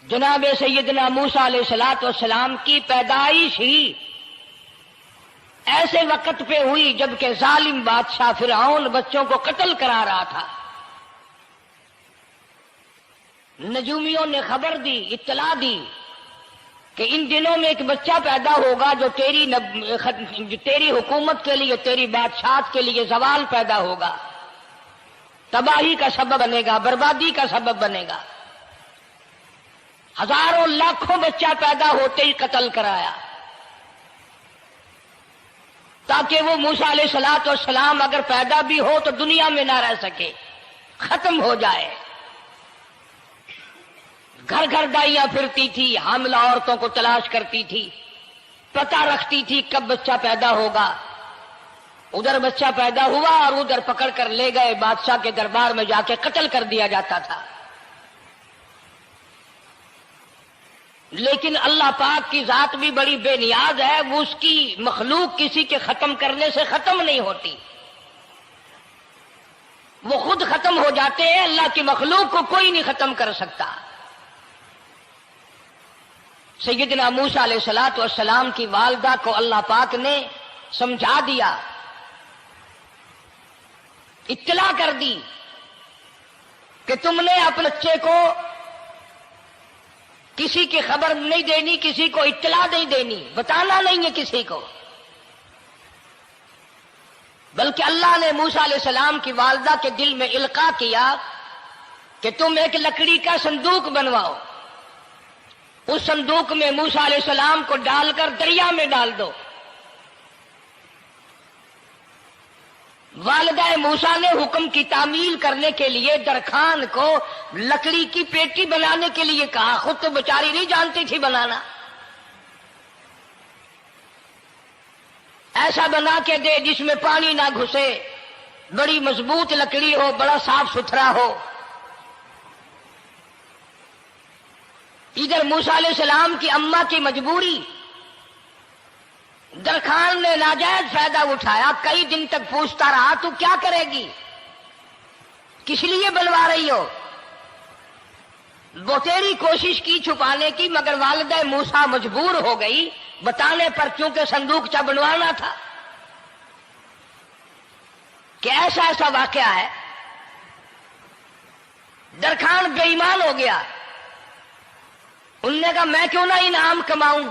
جناب سیدنا موسیٰ علیہ الصلوۃ والسلام کی پیدائش ہی ایسے وقت پہ ہوئی جبکہ ظالم بادشاہ فرعون بچوں کو قتل کرا رہا تھا۔ نجومیوں نے خبر دی، اطلاع دی کہ ان دنوں میں ایک بچہ پیدا ہوگا جو تیری حکومت کے لیے، تیری بادشاہت کے لیے زوال پیدا ہوگا، تباہی کا سبب بنے گا، بربادی کا سبب بنے گا۔ ہزاروں لاکھوں بچہ پیدا ہوتے ہی قتل کرایا تاکہ وہ موسیٰ علیہ الصلوۃ والسلام اگر پیدا بھی ہو تو دنیا میں نہ رہ سکے، ختم ہو جائے۔ گھر گھر دائیاں پھرتی تھی، حاملہ عورتوں کو تلاش کرتی تھی، پتہ رکھتی تھی کب بچہ پیدا ہوگا۔ ادھر بچہ پیدا ہوا اور ادھر پکڑ کر لے گئے، بادشاہ کے دربار میں جا کے قتل کر دیا جاتا تھا۔ لیکن اللہ پاک کی ذات بھی بڑی بے نیاز ہے، وہ اس کی مخلوق کسی کے ختم کرنے سے ختم نہیں ہوتی، وہ خود ختم ہو جاتے ہیں، اللہ کی مخلوق کو کوئی نہیں ختم کر سکتا۔ سیدنا موسیٰ علیہ الصلوۃ والسلام کی والدہ کو اللہ پاک نے سمجھا دیا، اطلاع کر دی کہ تم نے اپنے بچے کو کسی کی خبر نہیں دینی، کسی کو اطلاع نہیں دینی، بتانا نہیں ہے کسی کو، بلکہ اللہ نے موسیٰ علیہ السلام کی والدہ کے دل میں القاء کیا کہ تم ایک لکڑی کا صندوق بنواؤ، اس صندوق میں موسیٰ علیہ السلام کو ڈال کر دریا میں ڈال دو۔ والدہ موسیٰ نے حکم کی تعمیل کرنے کے لیے درخان کو لکڑی کی پیٹی بنانے کے لیے کہا، خود تو بیچاری نہیں جانتی تھی بنانا۔ ایسا بنا کے دے جس میں پانی نہ گھسے، بڑی مضبوط لکڑی ہو، بڑا صاف ستھرا ہو۔ ادھر موسیٰ علیہ السلام کی اماں کی مجبوری، درخان نے ناجائز فائدہ اٹھایا، کئی دن تک پوچھتا رہا تو کیا کرے گی، کس لیے بنوا رہی ہو؟ وہ تیری کوشش کی چھپانے کی، مگر والدہ موسیٰ مجبور ہو گئی بتانے پر، کیونکہ صندوق چا بنوانا تھا۔ کہ ایسا واقعہ ہے، درخان بے ایمان ہو گیا۔ انہوں نے کہا میں کیوں نہ انعام کماؤں،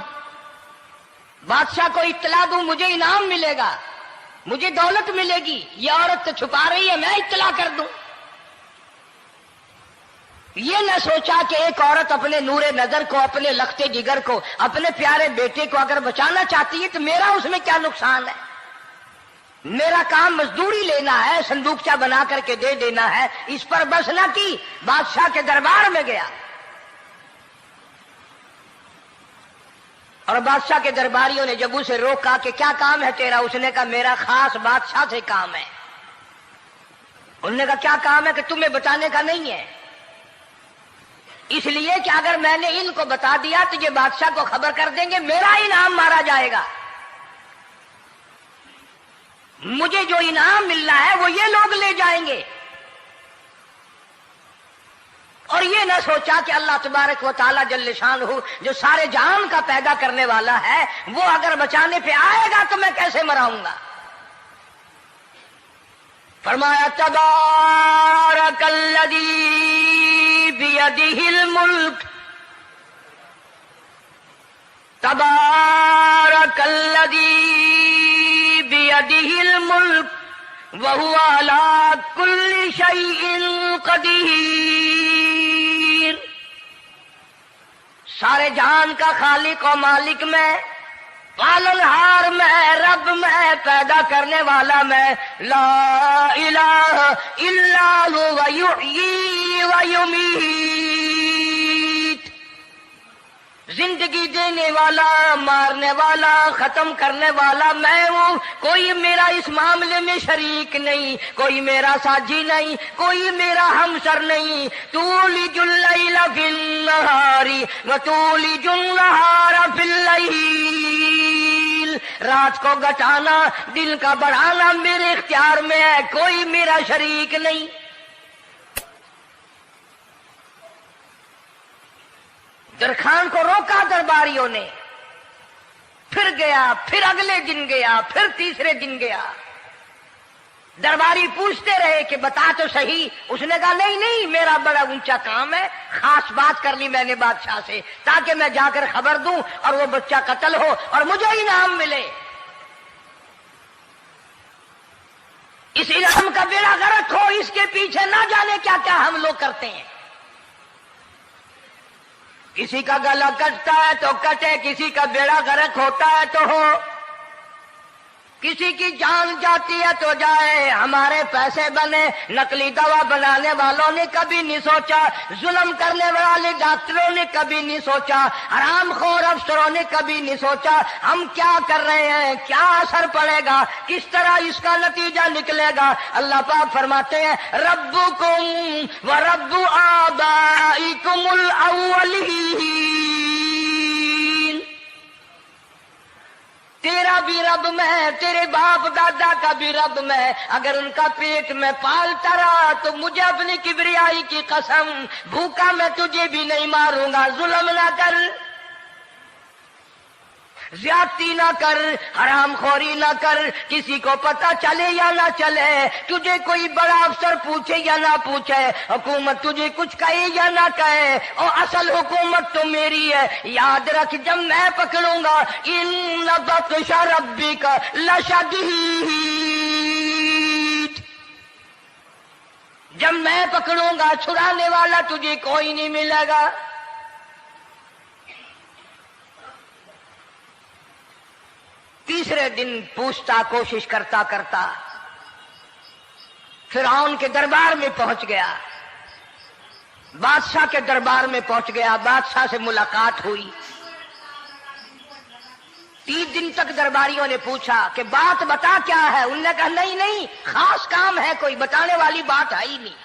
بادشاہ کو اطلاع دوں، مجھے انعام ملے گا، مجھے دولت ملے گی، یہ عورت تو چھپا رہی ہے، میں اطلاع کر دوں۔ یہ نہ سوچا کہ ایک عورت اپنے نور نظر کو، اپنے لختے جگر کو، اپنے پیارے بیٹے کو اگر بچانا چاہتی ہے تو میرا اس میں کیا نقصان ہے، میرا کام مزدوری لینا ہے، صندوقچہ بنا کر کے دے دینا ہے۔ اس پر بس نہ کی، بادشاہ کے دربار میں گیا اور بادشاہ کے درباریوں نے جب اسے روکا کہ کیا کام ہے تیرا، اس نے کہا میرا خاص بادشاہ سے کام ہے۔ انہوں نے کہا کیا کام ہے؟ کہ تمہیں بتانے کا نہیں ہے، اس لیے کہ اگر میں نے ان کو بتا دیا تو یہ بادشاہ کو خبر کر دیں گے، میرا انعام مارا جائے گا، مجھے جو انعام ملنا ہے وہ یہ لوگ لے جائیں گے۔ اور یہ نہ سوچا کہ اللہ تبارک و تعالی جل شانہ جو سارے جہان کا پیدا کرنے والا ہے، وہ اگر بچانے پہ آئے گا تو میں کیسے مراؤں گا۔ فرمایا تبارک الذی بیدہ الملک، تبارک الذی بیدہ الملک وہو علی کل شیء قدیر۔ سارے جہان کا خالق و مالک میں، پالنہار میں، رب میں، پیدا کرنے والا میں، لا الہ الا هو یحیی و یمیت، زندگی دینے والا، مارنے والا، ختم کرنے والا میں ہوں، کوئی میرا اس معاملے میں شریک نہیں، کوئی میرا ساجی نہیں، کوئی میرا ہمسر نہیں۔ تولج اللیل فی النہار وتولج النہار فی اللیل، رات کو گھٹانا، دن کا بڑھانا میرے اختیار میں ہے، کوئی میرا شریک نہیں۔ درخان کو روکا درباریوں نے، پھر گیا، پھر اگلے دن گیا، پھر تیسرے دن گیا۔ درباری پوچھتے رہے کہ بتا تو صحیح۔ اس نے کہا نہیں نہیں، میرا بڑا اونچا کام ہے، خاص بات کر لی میں نے بادشاہ سے تاکہ میں جا کر خبر دوں اور وہ بچہ قتل ہو اور مجھے انعام ملے۔ اس علم کا بیڑا غرق ہو، اس کے پیچھے نہ جانے کیا کیا ہم لوگ کرتے ہیں۔ کسی کا گلا کٹتا ہے تو کٹے، کسی کا بیڑا غرق ہوتا ہے تو ہو، کسی کی جان جاتی ہے تو جائے، ہمارے پیسے بنے۔ نقلی دوا بنانے والوں نے کبھی نہیں سوچا، ظلم کرنے والے ڈاکٹروں نے کبھی نہیں سوچا، حرام خور افسروں نے کبھی نہیں سوچا ہم کیا کر رہے ہیں، کیا اثر پڑے گا، کس طرح اس کا نتیجہ نکلے گا۔ اللہ پاک فرماتے ہیں ربکم و رب آبائکم الاولین، تیرا بھی رب میں، تیرے باپ دادا کا بھی رب میں، اگر ان کا پیٹ میں پالتا رہا تو مجھے اپنی کبریائی کی قسم، بھوکا میں تجھے بھی نہیں ماروں گا۔ ظلم نہ کر، زیادتی نہ کر، حرام خوری نہ کر، کسی کو پتہ چلے یا نہ چلے، تجھے کوئی بڑا افسر پوچھے یا نہ پوچھے، حکومت تجھے کچھ کہے یا نہ کہے، اور اصل حکومت تو میری ہے۔ یاد رکھ جب میں پکڑوں گا ان بطش ربک لشدید، جب میں پکڑوں گا چھڑانے والا تجھے کوئی نہیں ملے گا۔ تیسرے دن پوچھتا، کوشش کرتا کرتا فرعون کے دربار میں پہنچ گیا، بادشاہ کے دربار میں پہنچ گیا، بادشاہ سے ملاقات ہوئی۔ 3 دن تک درباریوں نے پوچھا کہ بات بتا کیا ہے، انہوں نے کہا نہیں نہیں، خاص کام ہے، کوئی بتانے والی بات ہے ہی نہیں۔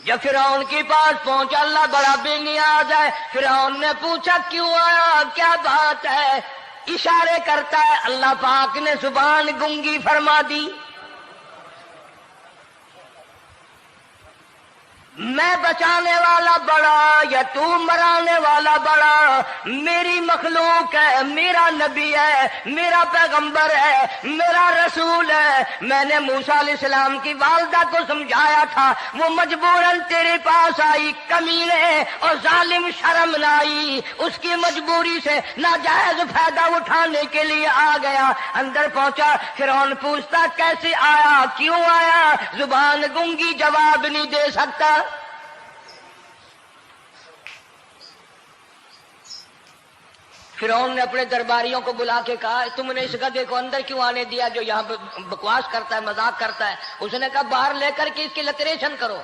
جب فرعون کے پاس پہنچا، اللہ بڑا بے نیاز ہے، فرعون نے پوچھا کیوں آیا، کیا بات ہے، اشارے کرتا ہے، اللہ پاک نے زبان گنگی فرما دی۔ میں بچانے والا بڑا یا تو مرانے والا بڑا، میری مخلوق ہے، میرا نبی ہے، میرا پیغمبر ہے، میرا رسول ہے۔ میں نے موسیٰ علیہ السلام کی والدہ کو سمجھایا تھا، وہ مجبوراً تیرے پاس آئی، کمینے اور ظالم شرم نہ آئی، اس کی مجبوری سے ناجائز فائدہ اٹھانے کے لیے آ گیا۔ اندر پہنچا، فرعون پوچھتا کیسے آیا، کیوں آیا، زبان گنگی جواب نہیں دے سکتا۔ فرعون نے اپنے درباریوں کو بلا کے کہا تم نے اس گدھے کو اندر کیوں آنے دیا جو یہاں پہ بکواس کرتا ہے، مذاق کرتا ہے؟ اس نے کہا باہر لے کر کے اس کی لتریشن کرو۔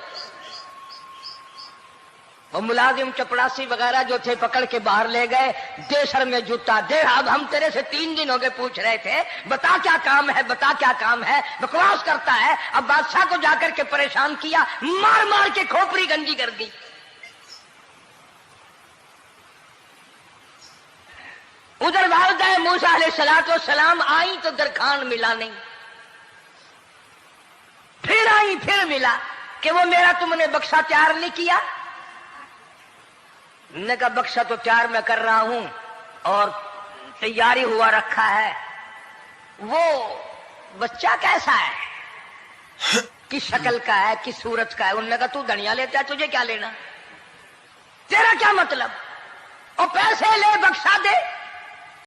وہ ملازم چپڑاسی وغیرہ جو تھے پکڑ کے باہر لے گئے، دے سر میں جوتا دے، اب ہم تیرے سے 3 دن ہو گئے پوچھ رہے تھے، بتا کیا کام ہے، بتا کیا کام ہے، بکواس کرتا ہے۔ اب بادشاہ کو جا کر کے پریشان کیا، مار مار کے کھوپڑی گنجی کر دی۔ ادھر والدہ موسیٰ علیہ السلام آئی تو درخان ملا نہیں، پھر آئی پھر ملا کہ وہ میرا تم نے بکسا تیار نہیں کیا۔ نے کہا بکسا تو تیار میں کر رہا ہوں اور تیاری ہوا رکھا ہے، وہ بچہ کیسا ہے، کس شکل کا ہے، کس صورت کا ہے؟ انہوں نے کہا تو دنیا لیتا ہے، تجھے کیا لینا، تیرا کیا مطلب، اور پیسے لے بکسا